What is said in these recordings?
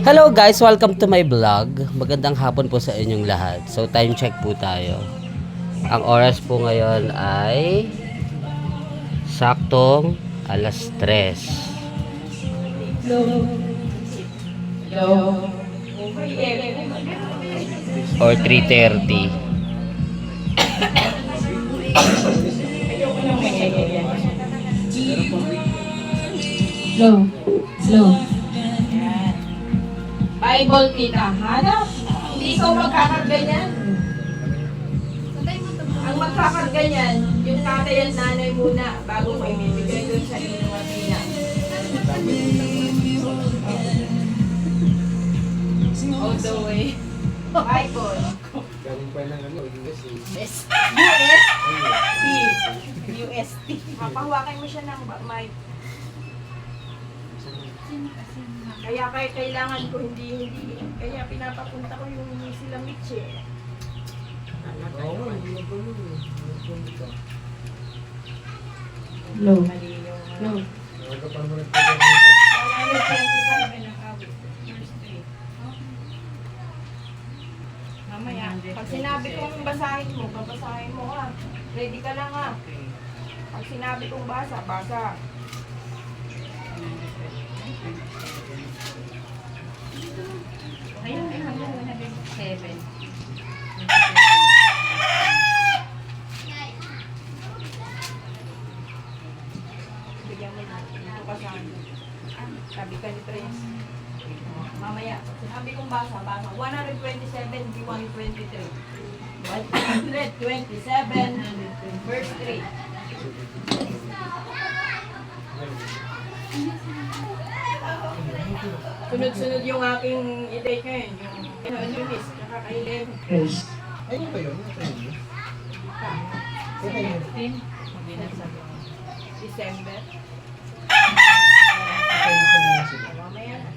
Hello guys, welcome to my vlog. Magandang hapon po sa inyong lahat. So time check po tayo. Ang oras po ngayon ay saktong alas 3 or 3:30. Slow. Bible kita, hanap. Hindi ikaw magkakarganyan. Ang magkakarganyan, yung tatay at nanay muna bago mo ibibigay doon sa inyong atina. All the way. Bible. Galing pa ng UST. UST. Papahawakan mo siya ng mic. Kaya kailangan ko hindi. Kaya pinapapunta ko yung sila Mitch eh. Oo, hindi na tuloy. Low. Ano pa mo rin po Mamaya, pag sinabi kong basahin mo, babasahin mo ha. Ready ka lang ha. Pag sinabi kong basa, basa. Ayun, hanggang 7. Bigyan mo natin. Ito ka sa akin. Sabi ka ni Prince. Mamaya, sinabi kong basa. 127, di 123. 127, verse 3. Sunod-sunod yung aking ideya ngayon. Yung miss, nakaka-11. Ayun ba yun? December. Mamaya na.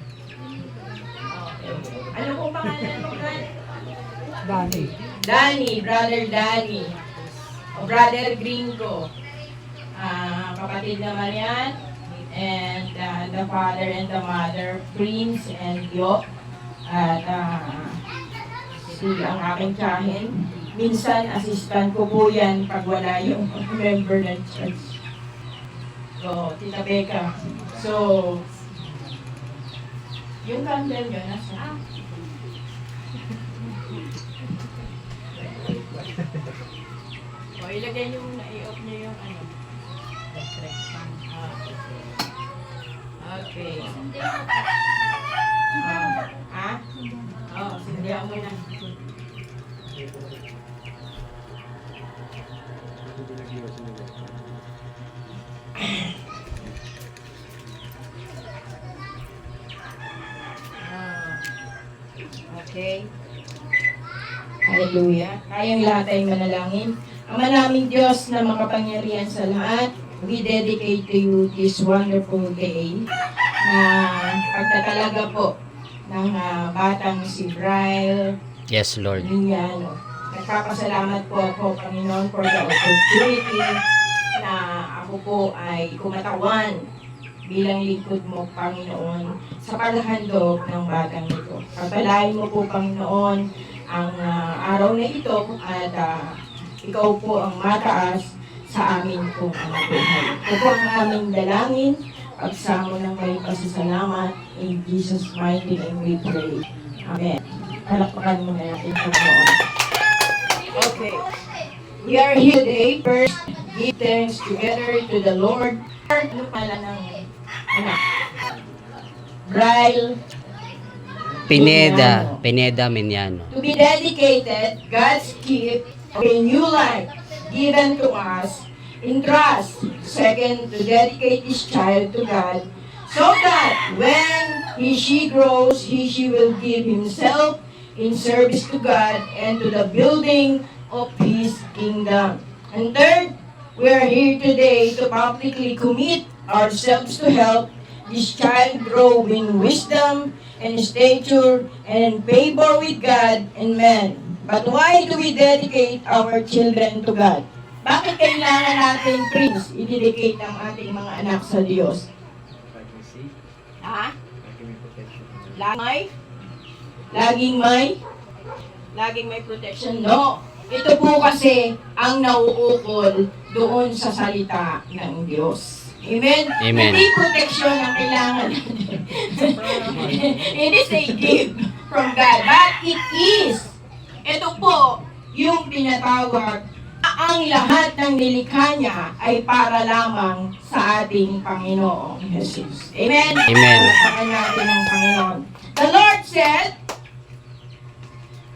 Ano pong pangalan mo, Brad? Danny, brother Danny. O brother Gringo. Kapatid naman yan. And the father and the mother, Prince and Yo. At ang aking tiyahin. Minsan, assistant ko po yan pag wala yung member ng church. So, Tita Becca. So, yung candle nyo, nasa? O, ilagay nyo muna, i-off nyo yung ano. Okay. Sindihan mo na. Okay. Hallelujah. Kayang lahat ay manalangin. Ama naming Diyos na makapangyarihan sa lahat, we dedicate to you this wonderful day na pagtatalaga po ng batang si Bryle. Yes, Lord. Yan. Nagpapasalamat po ako, Panginoon, for the opportunity na ako po ay kumatawan bilang lingkod mo, Panginoon, sa paghahandog ng batang ito. Pagpalain mo po, Panginoon, ang araw na ito at ikaw po ang mataas sa amin pong anak buhay. Ito po ang aming dalangin, pagsamo ng may pasasalamat, in Jesus' mighty name we pray. Amen. Palakpakan mo na natin sa Panginoon. Okay. We are here today. First, give thanks together to the Lord. Ano pala ng anak? Bryle Pineda Miniano. to be dedicated God's gift of a new life given to us in trust. Second, to dedicate this child to God so that when she grows, she will give himself in service to God and to the building of His kingdom. And third, we are here today to publicly commit ourselves to help this child grow in wisdom and stature and favor with God and man. But why do we dedicate our children to God? Bakit kailangan natin, Prince, i-dedicate ang ating mga anak sa Diyos? laging may protection. No. Ito po kasi ang nauukol doon sa salita ng Diyos. Amen? Amen. Hindi protection ang kailangan natin. It is a gift from God. But it is. Ito po yung tinatawag na ang lahat ng nilikha niya ay para lamang sa ating Panginoong Jesus. Amen? Amen. Palakpakan natin ang Panginoon. The Lord said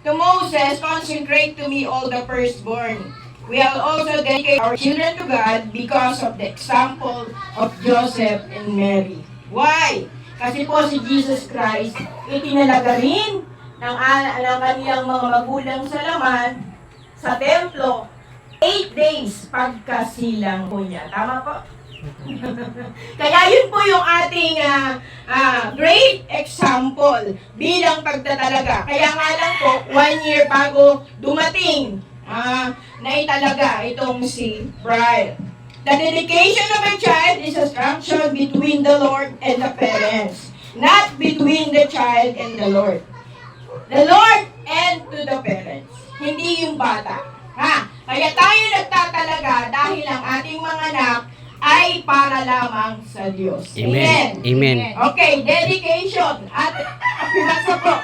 to Moses, consecrate to me all the firstborn. We will also dedicate our children to God because of the example of Joseph and Mary. Why? Kasi po si Jesus Christ, itinalaga rin ng kanilang mga magulang sa laman sa templo 8 days pagkasilang po niya. Tama po? Kaya yun po yung ating great example bilang pagtatalaga. Kaya nga lang po, 1 year bago dumating, naitalaga itong si Brian. The dedication of a child is a structure between the Lord and the parents, not between the child and the Lord. The Lord and to the parents, hindi yung bata. Kaya tayo nagtatalaga dahil ang ating mga anak ay para lamang sa Diyos. Amen. Amen. Okay, dedication. At pumasa po.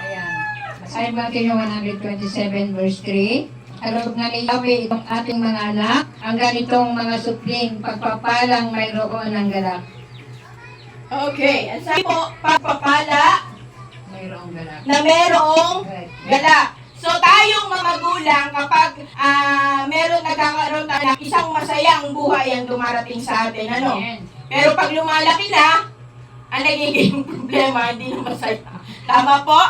Basahin natin yung 127 verse 3. Alog nga ni Yahweh itong ating mga anak, ang ganitong mga supling pagpapalang mayroon ng galak. Okay, ang sabi po, pagpapala Mayroong galak. na merong galak. So tayong mga magulang, kapag meron nagkakaroon tayo ng isang masayang buhay ang dumarating sa atin, ano? Pero pag lumalaki na, ang nagiging problema, hindi na masaya. Tama po?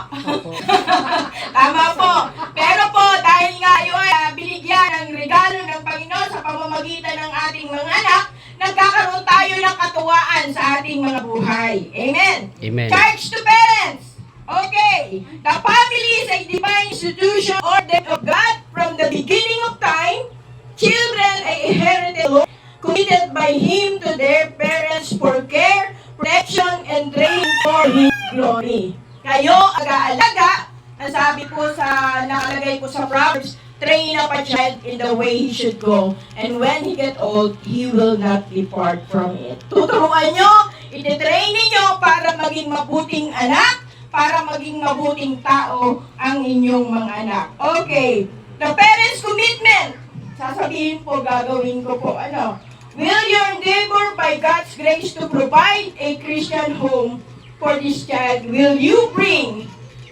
Tama po. Pero po, dahil nga yun ay binigyan ng regalo ng Panginoon sa pamamagitan ng ating mga anak, nagkakaroon tayo ng katuwaan sa ating mga buhay. Amen? Amen. Charge to parents. Okay. The family is a divine institution ordained of God from the beginning of time. Children are inherited law committed by Him to their parents for care, protection, and training for His glory. Kayo, aga-alaga, ang sabi po sa, nakalagay po sa Proverbs, train up a child in the way he should go, and when he get old, he will not depart from it. Tuturuan nyo, ititrain ninyo para maging mabuting anak, para maging mabuting tao ang inyong mga anak. Okay, the parents' commitment. Sasabihin po, gagawin ko po, ano? Will your endeavor by God's grace to provide a Christian home for this child, will you bring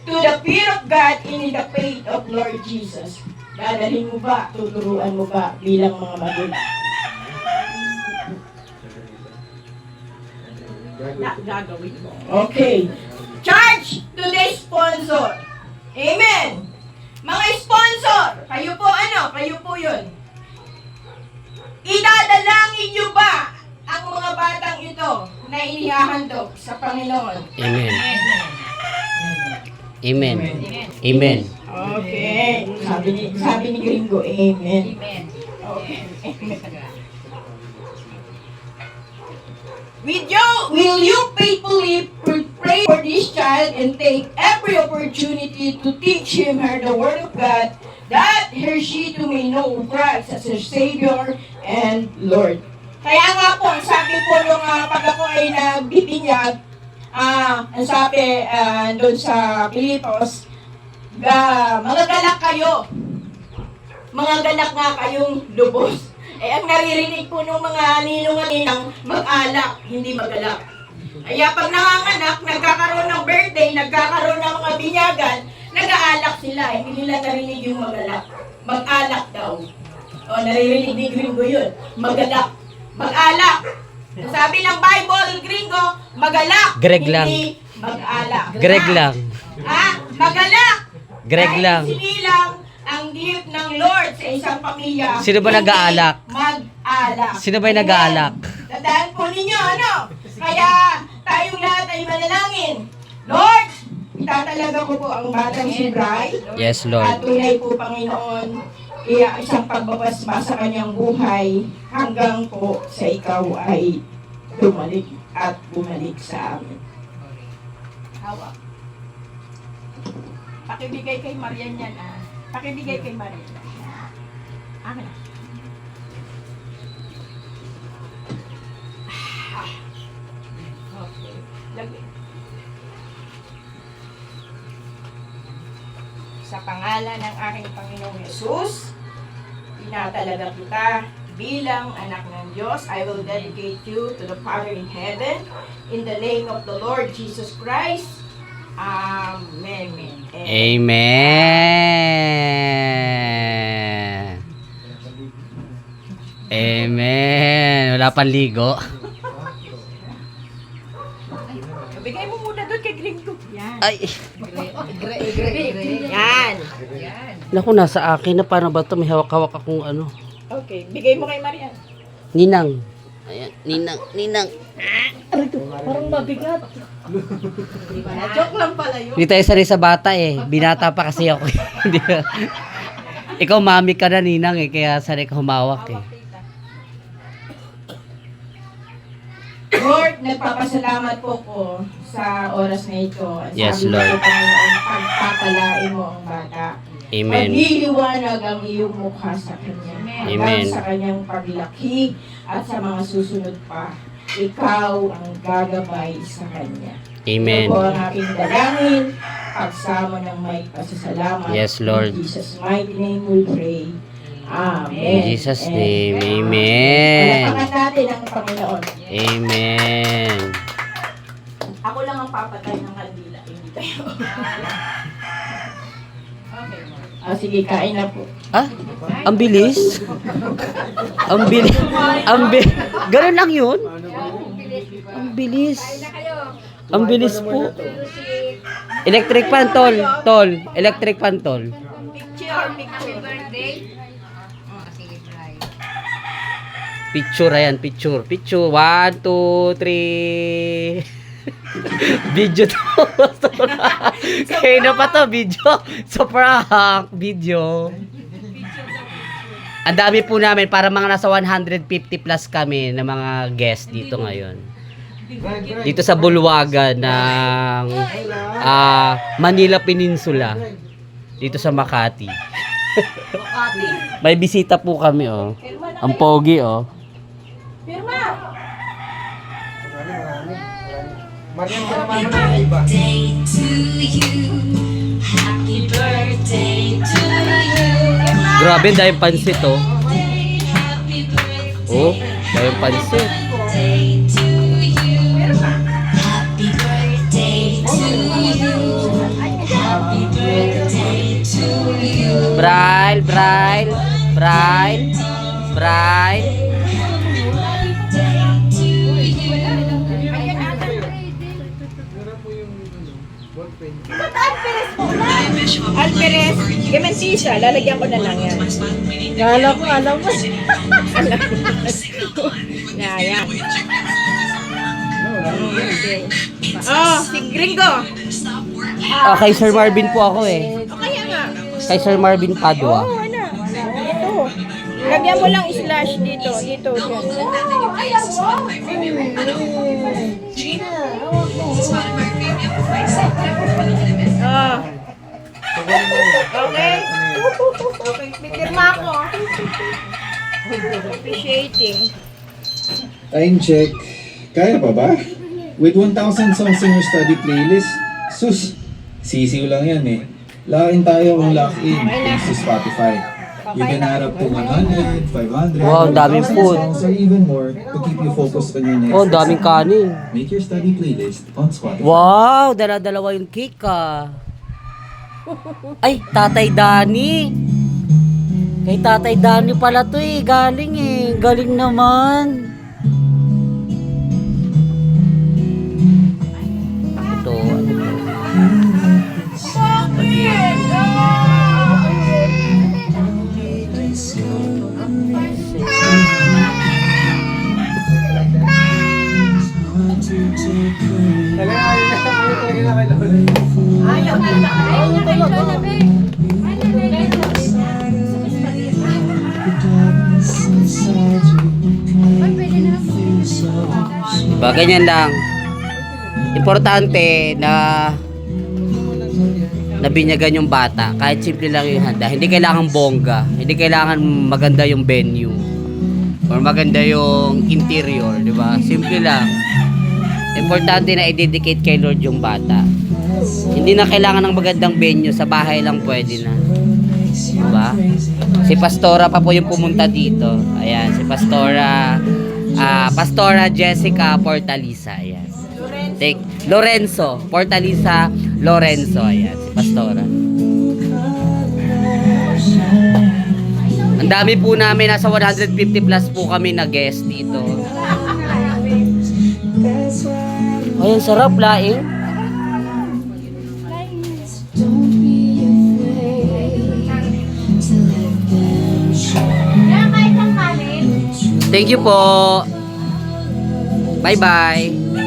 to the fear of God in the faith of Lord Jesus? Dadalhin mo ba? Tuturuan mo ba bilang mga magulang? Gagawin mo. Okay. Charge to the sponsor. Amen. Mga sponsor, kayo po ano? Kayo po yun. Idadalangin nyo ba ang mga batang ito na inihahandog sa Panginoon? Amen. Amen. Amen. Okay. Sabi ni Gringo, amen. Amen. Okay. Will you faithfully pray for this child and take every opportunity to teach him her the Word of God, that he or she too may know Christ as her Savior and Lord? Kaya nga po, ang sabi po nung pag ako ay nagbibinyag, ang sabi doon sa Pilipos, mga galak kayo. Mga galak nga kayong lubos. Ang naririnig po ng mga ninong-ninang mag-alak, hindi magalak. Kaya pag nanganganak, nagkakaroon ng birthday, nagkakaroon ng mga binyagan, nag-aalak sila. Hindi nila narinig yung magalak. Mag-alak daw. O, naririnig ni Gringo yun. Magalak. Mag-alak. Sabi ng Bible, Gringo, magalak. Greg lang. Hindi mag-alak. Greg lang. Magalak. Greg lang. Dahil sinilang ang gift ng Lord sa isang pamilya. Sino ba hindi nag-aalak? Mag-alak. Sino ba yung nag-aalak? Tandaan po ninyo, ano? Kaya tayong lahat ay manalangin. Lord, itatalaga ko po ang batang si Bri. Yes, At Lord. tunay po, Panginoon, isang pagbabasma sa kanyang buhay hanggang po sa ikaw ay dumalik at bumalik sa amin. Hawak. Pakibigay kay Marian yan, ah. Pakibigay kay Marian. Akin na. Okay. Lagi. Sa pangalan ng aking Panginoong Yesus, tinatalaga kita bilang anak ng Diyos. I will dedicate you to the Father in heaven. In the name of the Lord Jesus Christ. Amen. Amen. Amen. Wala pang ligo. Bigay mo muna doon kay Gringo. Yan. Ay. Yan. Naku, nasa akin na. Paano ba ito? May hawak-hawak akong ano. Okay. Bigay mo kay Marian. Ninang. Ayan. Ninang. Joke lang pala yun. Hindi tayo sanay sa bata eh. Binata pa kasi ako. Hindi ba? Ikaw mami ka na, Ninang eh. Kaya sanay ka humawak eh. Lord, nagpapasalamat po ko sa oras na ito. At Yes, sabi Lord. ko, Panginoon, pagpapalain mo ang bata. Amen. Magliliwanag ang iyong mukha sa kanya. Amen. Hanggang sa kanyang paglaki at sa mga susunod pa. Ikaw ang gagabay sa kanya. Amen. Ito po ang aking dalangin. Pagsama ng may pasasalamat. Yes, Lord. In Jesus' mighty name we pray. Amen. In Jesus' and name, amen. amen. Palapakan natin ang Panginoon. Amen. Ako lang ang papatay ng kandila, hindi kayo. Sige, kain na po. Ah? Ang bilis? Ang bilis? Ganun lang yun? Ang bilis. Ang bilis po. Electric fan, tol. Tol. Electric fan, tol. Picture. Picture, ayan. Picture. 1, 2, 3. Video to. Kaya na pa to, video. So prank, video. Ang dami po namin, para mga nasa 150 plus kami na mga guest dito ngayon. Dito sa Bulwagan ng Manila Peninsula. Dito sa Makati. May bisita po kami, oh. Ang pogi, oh. Pirma! Marian, pinaman mo na yung iba. Grabe, dahil pansit, oh. Oh, dahil pansit. Braille. Meron po yung ballpen. Alperes, Gementisa, lalagyan ko na lang yan. Alam mo. Yan. Oh, si Gringo. Kay Sir Marvin po ako, eh. O kaya nga. Kay Sir Marvin Padua. Oo, ano. Ito. Lagyan mo lang slash dito. Dito. Oh. Okay. Okay, pipirma ako. Appreciating. Time check. Kaya pa ba? With 1,000 songs in your study playlist, sus, sisiw lang yan eh. Lock-in tayo kung lock-in thanks to Spotify. You can add up to 100, 500, Wow, ang daming 1,000 food. songs or even more to keep you focused on your next Oh, ang daming assignment. kanin. Make your study playlist on Spotify. Wow, dala-dalawa yung cake, ah. Ay, Tatay Dani. Kay Tatay Dani pala to eh. Galing eh. Galing naman. Ito, ano to? Ayaw na. Diba, ganyan lang. Importante na nabinyagan yung bata. Kahit simple lang yung handa. Hindi kailangan bongga. Hindi kailangan maganda yung venue. Or maganda yung interior, di ba? Simple lang. Importante na i-dedicate kay Lord yung bata. Hindi na kailangan ng magandang venue. Sa bahay lang pwede na. Di ba? Si Pastora pa po yung pumunta dito. Ayan, si Pastora Pastora Jessica Portalisa. Ayan. Lorenzo. Portalisa Lorenzo. Ayan, si Pastora. Ang dami po namin. Nasa 150 plus po kami na guest dito. Ay, ang sarap, laing. Thank you po. Bye-bye.